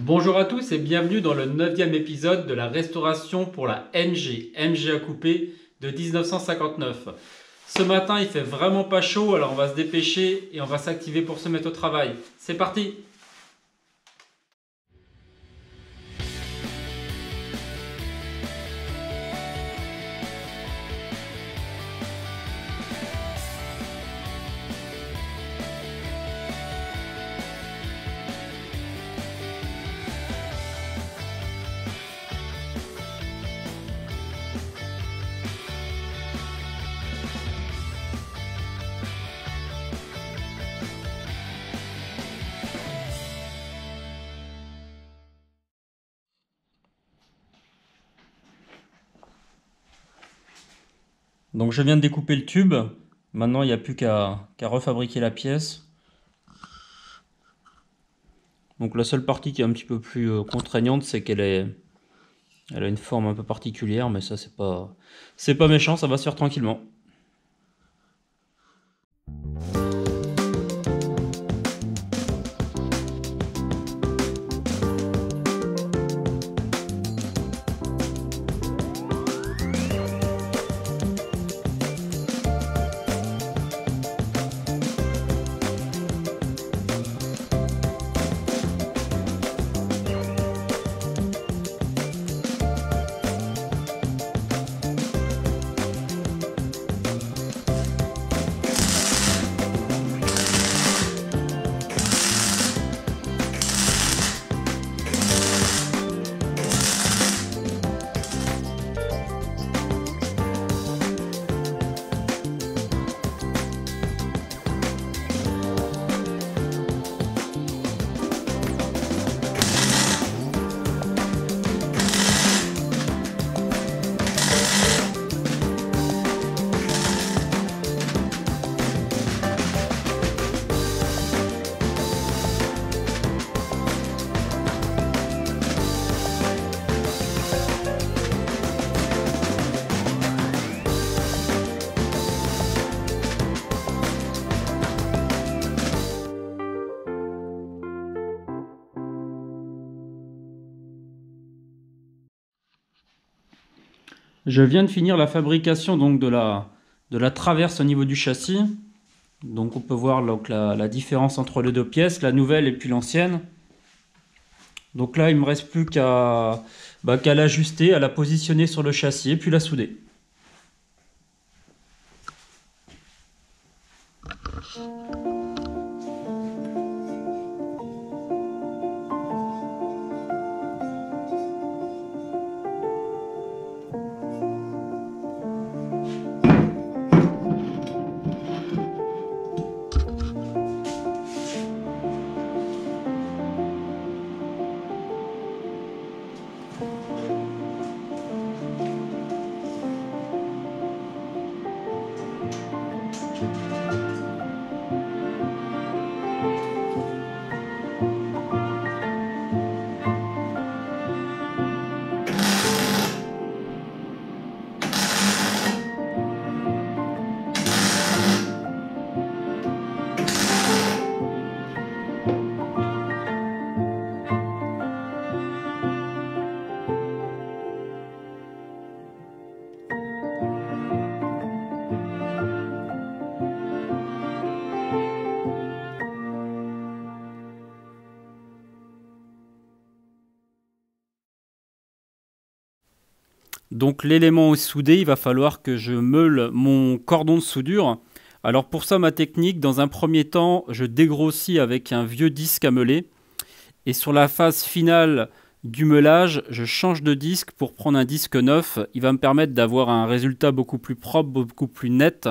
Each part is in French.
Bonjour à tous et bienvenue dans le 9e épisode de la restauration pour la MG à couper de 1959. Ce matin il fait vraiment pas chaud, alors on va se dépêcher et on va s'activer pour se mettre au travail. C'est parti! Donc je viens de découper le tube, maintenant il n'y a plus qu'à refabriquer la pièce. Donc la seule partie qui est un petit peu plus contraignante, c'est elle a une forme un peu particulière, mais ça c'est pas méchant, ça va se faire tranquillement. Je viens de finir la fabrication donc de la traverse au niveau du châssis. Donc on peut voir donc, la différence entre les deux pièces, la nouvelle et puis l'ancienne. Donc là il me reste plus qu'à l'ajuster, à la positionner sur le châssis et puis la souder. Donc l'élément soudé, il va falloir que je meule mon cordon de soudure. Alors pour ça, ma technique, dans un premier temps, je dégrossis avec un vieux disque à meuler. Et sur la phase finale du meulage, je change de disque pour prendre un disque neuf. Il va me permettre d'avoir un résultat beaucoup plus propre, beaucoup plus net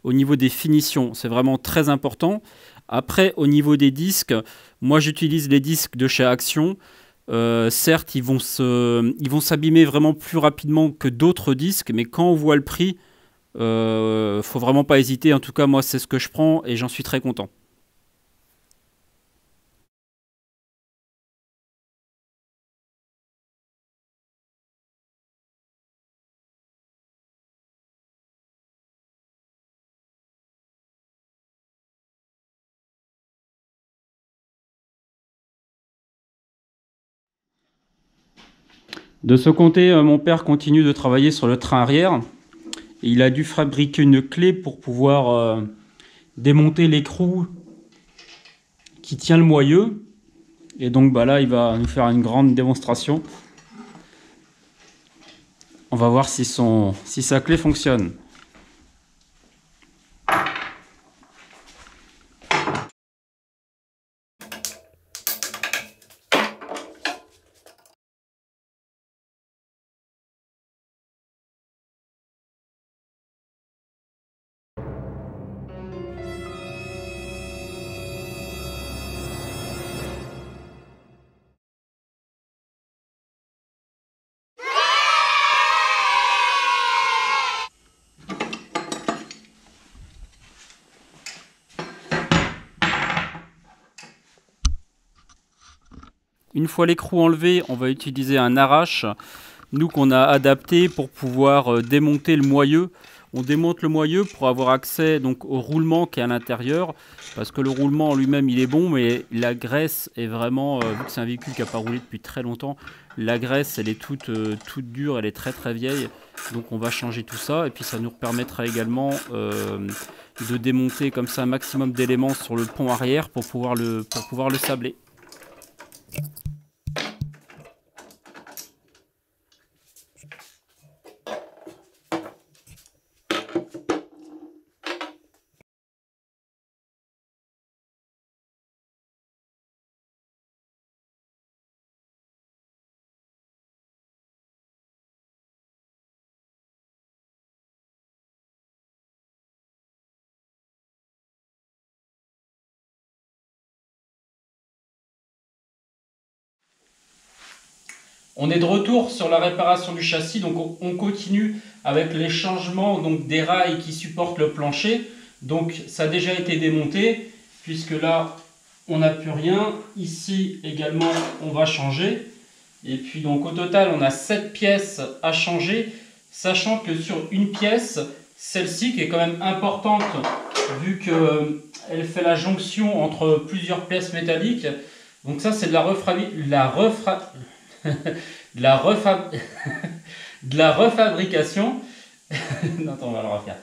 au niveau des finitions. C'est vraiment très important. Après, au niveau des disques, moi j'utilise les disques de chez Action. Certes, ils vont s'abîmer vraiment plus rapidement que d'autres disques, mais quand on voit le prix, faut vraiment pas hésiter. En tout cas, moi, c'est ce que je prends et j'en suis très content. De ce côté, mon père continue de travailler sur le train arrière. Il a dû fabriquer une clé pour pouvoir démonter l'écrou qui tient le moyeu. Et donc bah là, il va nous faire une grande démonstration. On va voir si sa clé fonctionne. Une fois l'écrou enlevé, on va utiliser un arrache, nous qu'on a adapté pour pouvoir démonter le moyeu. On démonte le moyeu pour avoir accès donc au roulement qui est à l'intérieur, parce que le roulement en lui-même il est bon, mais la graisse est vraiment, vu que c'est un véhicule qui n'a pas roulé depuis très longtemps, la graisse elle est toute dure, elle est très très vieille, donc on va changer tout ça, et puis ça nous permettra également de démonter comme ça un maximum d'éléments sur le pont arrière pour pouvoir le sabler. On est de retour sur la réparation du châssis, donc on continue avec les changements donc, des rails qui supportent le plancher. Donc ça a déjà été démonté, puisque là on n'a plus rien. Ici également on va changer. Et puis donc au total on a 7 pièces à changer, sachant que sur une pièce, celle-ci qui est quand même importante, vu qu'elle fait la jonction entre plusieurs pièces métalliques. Donc ça c'est de la refabrication. Non, attends, on va le refaire.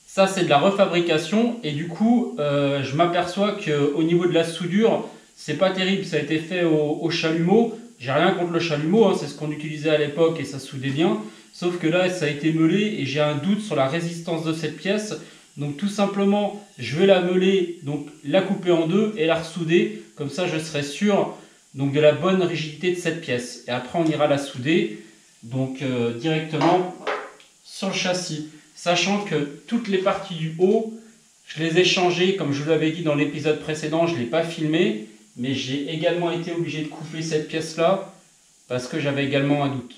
Ça, c'est de la refabrication. Et du coup, je m'aperçois qu'au niveau de la soudure, c'est pas terrible. Ça a été fait au chalumeau. J'ai rien contre le chalumeau, hein, c'est ce qu'on utilisait à l'époque et ça soudait bien. Sauf que là, ça a été meulé et j'ai un doute sur la résistance de cette pièce. Donc tout simplement, je vais la meuler, donc la couper en deux et la ressouder. Comme ça, je serai sûr donc de la bonne rigidité de cette pièce. Et après, on ira la souder donc directement sur le châssis. Sachant que toutes les parties du haut, je les ai changées, comme je vous l'avais dit dans l'épisode précédent, je ne l'ai pas filmé. Mais j'ai également été obligé de couper cette pièce-là parce que j'avais également un doute.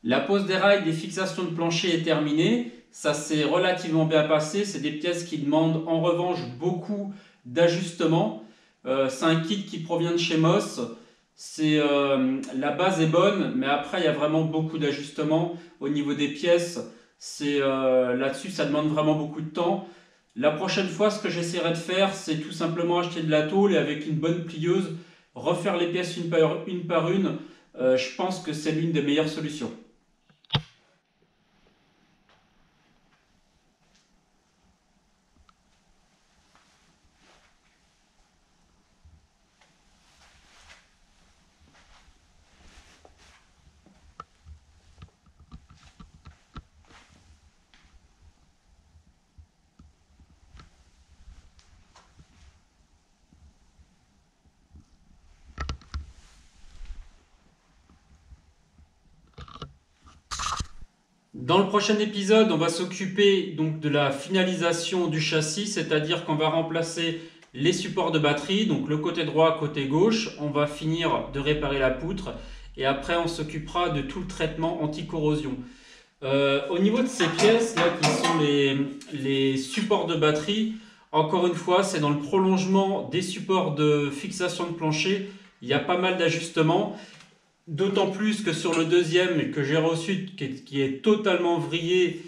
La pose des rails des fixations de plancher est terminée. Ça s'est relativement bien passé. C'est des pièces qui demandent en revanche beaucoup d'ajustements. C'est un kit qui provient de chez Moss. La base est bonne, mais après il y a vraiment beaucoup d'ajustements au niveau des pièces. Là-dessus, ça demande vraiment beaucoup de temps. La prochaine fois, ce que j'essaierai de faire, c'est tout simplement acheter de la tôle et avec une bonne plieuse, refaire les pièces une par une. Je pense que c'est l'une des meilleures solutions. Dans le prochain épisode, on va s'occuper donc de la finalisation du châssis, c'est-à-dire qu'on va remplacer les supports de batterie, donc le côté droit, côté gauche. On va finir de réparer la poutre et après on s'occupera de tout le traitement anti-corrosion. Au niveau de ces pièces là qui sont les supports de batterie, encore une fois, c'est dans le prolongement des supports de fixation de plancher. Il y a pas mal d'ajustements. D'autant plus que sur le deuxième que j'ai reçu, qui est totalement vrillé,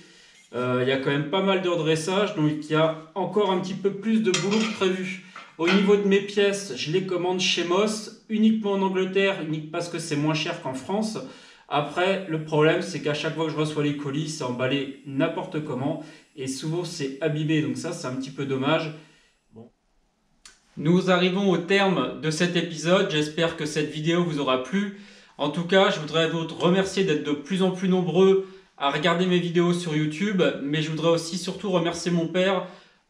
il y a quand même pas mal de redressage, donc il y a encore un petit peu plus de boulot que prévu. Au niveau de mes pièces, je les commande chez Moss, uniquement en Angleterre, unique parce que c'est moins cher qu'en France. Après, le problème, c'est qu'à chaque fois que je reçois les colis, c'est emballé n'importe comment, et souvent c'est abîmé, donc ça c'est un petit peu dommage. Bon. Nous arrivons au terme de cet épisode, j'espère que cette vidéo vous aura plu. En tout cas, je voudrais vous remercier d'être de plus en plus nombreux à regarder mes vidéos sur YouTube, mais je voudrais aussi surtout remercier mon père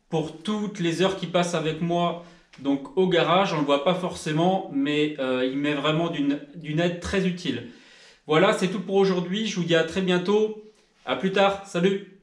pour toutes les heures qu'il passe avec moi donc au garage. On ne le voit pas forcément, mais il m'est vraiment d'une aide très utile. Voilà, c'est tout pour aujourd'hui. Je vous dis à très bientôt. À plus tard. Salut!